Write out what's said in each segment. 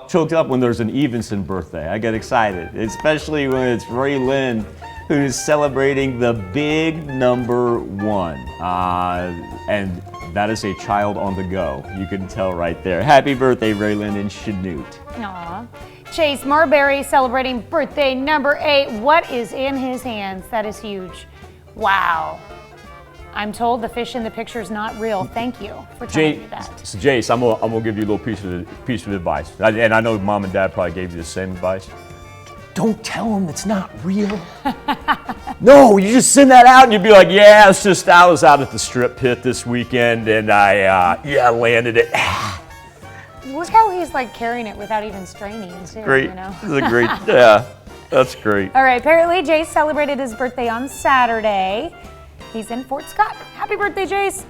choked up when there's an Evenson birthday. I get excited, especially when it's Ray Lynn, who's celebrating the big number 1. And that is a child on the go. You can tell right there. Happy birthday, Ray Lynn in Chanute. Aw. Chase Marbury celebrating birthday number 8. What is in his hands? That is huge. Wow. I'm told the fish in the picture is not real. Thank you for telling me that. So Jace, I'm gonna give you a little piece of advice, and I know Mom and Dad probably gave you the same advice. Don't tell them it's not real. No, you just send that out and you'd be like, yeah, it's just I was out at the strip pit this weekend and I landed it. Look how he's like carrying it without even straining too. Great. You know? This is a great. Yeah, that's great. All right, apparently Jace celebrated his birthday on Saturday. He's in Fort Scott. Happy birthday, Jace.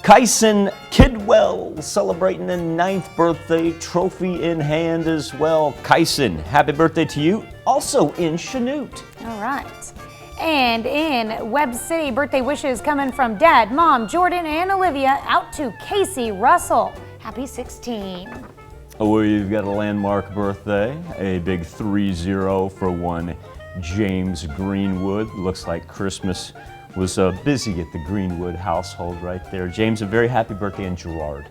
Kyson Kidwell celebrating the 9th birthday, trophy in hand as well. Kyson, happy birthday to you. Also in Chanute. All right. And in Webb City, birthday wishes coming from Dad, Mom, Jordan, and Olivia out to Casey Russell. Happy 16. We've got a landmark birthday, a big 3-0 for one James Greenwood. Looks like Christmas was busy at the Greenwood household right there. James, a very happy birthday, and Gerard.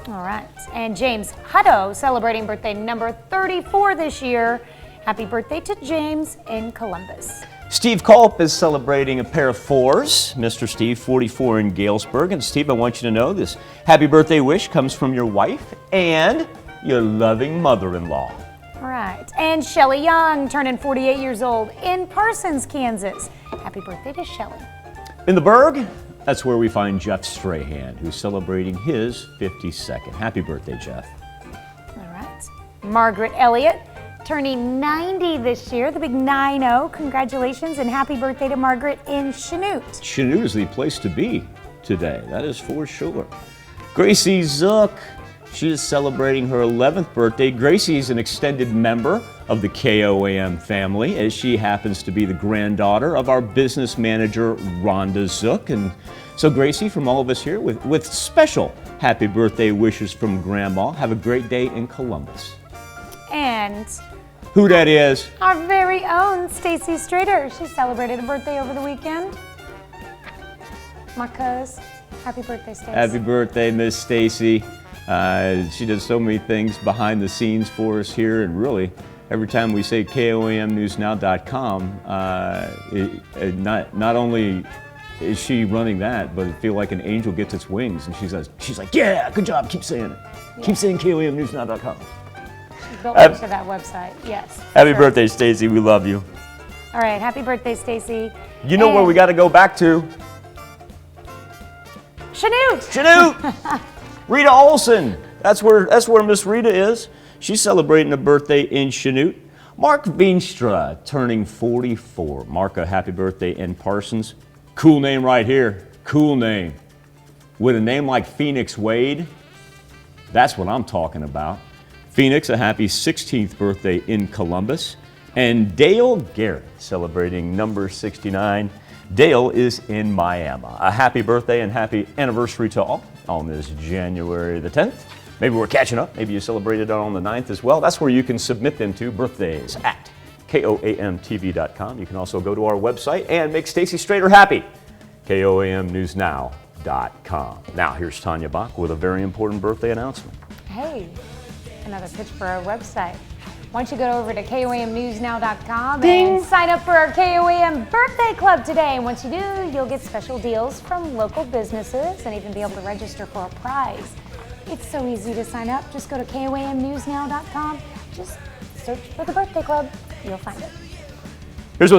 All right. And James Hutto celebrating birthday number 34 this year. Happy birthday to James in Columbus. Steve Culp is celebrating a pair of 4s. Mr. Steve, 44 in Galesburg. And Steve, I want you to know this happy birthday wish comes from your wife and your loving mother-in-law. All right. And Shelly Young turning 48 years old in Parsons, Kansas. Happy birthday to Shelly. In the Berg, that's where we find Jeff Strahan, who's celebrating his 52nd. Happy birthday, Jeff. All right. Margaret Elliott turning 90 this year, the big 9-0. Congratulations and happy birthday to Margaret in Chanute. Chanute is the place to be today, that is for sure. Gracie Zook, she is celebrating her 11th birthday. Gracie is an extended member of the KOAM family, as she happens to be the granddaughter of our business manager, Rhonda Zook. And so Gracie, from all of us here, with special happy birthday wishes from Grandma. Have a great day in Columbus. And who that is? Our very own Stacy Strader. She celebrated a birthday over the weekend. My cuz. Happy birthday, Stacy. Happy birthday, Miss Stacy. She does so many things behind the scenes for us here, and really, every time we say KOAMNewsNow.com, not only is she running that, but I feel like an angel gets its wings, and she's like, yeah, good job, keep saying it. Yeah. Keep saying KOAMNewsNow.com. She built up to that website, yes. Happy birthday, Stacy, we love you. All right, happy birthday, Stacy. You know where we got to go back to? Chanute! Rita Olson, that's where Miss Rita is. She's celebrating a birthday in Chanute. Mark Veenstra turning 44. Mark, a happy birthday in Parsons. Cool name right here, cool name. With a name like Phoenix Wade, that's what I'm talking about. Phoenix, a happy 16th birthday in Columbus. And Dale Garrett celebrating number 69. Dale is in Miami. A happy birthday and happy anniversary to all on this January the 10th. Maybe we're catching up. Maybe you celebrated on the 9th as well. That's where you can submit them to, birthdays at KOAMTV.com. You can also go to our website and make Stacy Strader happy, KOAMNewsNow.com. Now here's Tanya Bach with a very important birthday announcement. Hey, another pitch for our website. Why don't you go over to KOAMNewsNow.com and sign up for our KOAM Birthday Club today. And once you do, you'll get special deals from local businesses and even be able to register for a prize. It's so easy to sign up. Just go to KOAMNewsNow.com. Just search for the Birthday Club. You'll find it. Here's what's